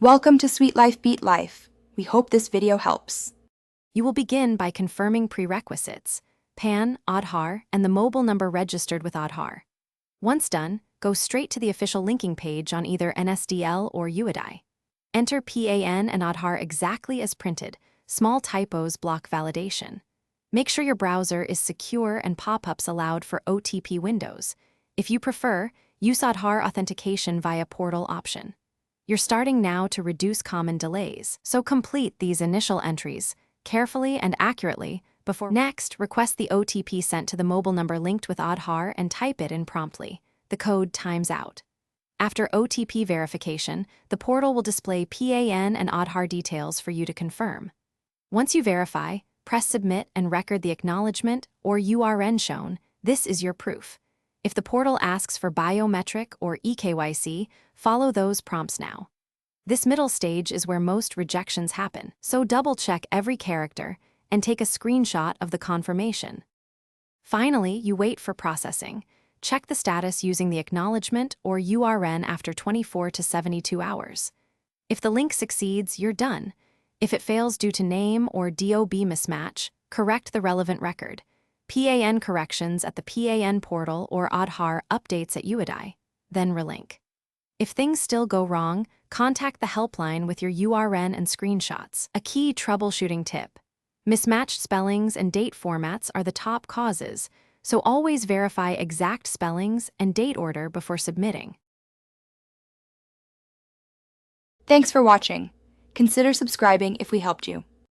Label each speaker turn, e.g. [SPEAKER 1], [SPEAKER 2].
[SPEAKER 1] Welcome to Sweet Life Beat Life. We hope this video helps.
[SPEAKER 2] You will begin by confirming prerequisites, PAN, Aadhar, and the mobile number registered with Aadhar. Once done, go straight to the official linking page on either NSDL or UID. Enter PAN and Aadhar exactly as printed. Small typos block validation. Make sure your browser is secure and pop-ups allowed for OTP windows. If you prefer, use Aadhar authentication via portal option. You're starting now to reduce common delays, so complete these initial entries carefully and accurately before. Next, request the OTP sent to the mobile number linked with Aadhar and type it in promptly. The code times out. After OTP verification, the portal will display PAN and Aadhar details for you to confirm. Once you verify, press Submit and record the acknowledgement or URN shown. This is your proof. If the portal asks for biometric or eKYC, follow those prompts now. This middle stage is where most rejections happen, so double-check every character and take a screenshot of the confirmation. Finally, you wait for processing. Check the status using the acknowledgement or URN after 24 to 72 hours. If the link succeeds, you're done. If it fails due to name or DOB mismatch, correct the relevant record. PAN corrections at the PAN portal or Aadhar updates at UID, then relink. If things still go wrong, contact the helpline with your URN and screenshots. A key troubleshooting tip: mismatched spellings and date formats are the top causes, so always verify exact spellings and date order before submitting.
[SPEAKER 1] Thanks for watching. Consider subscribing if we helped you.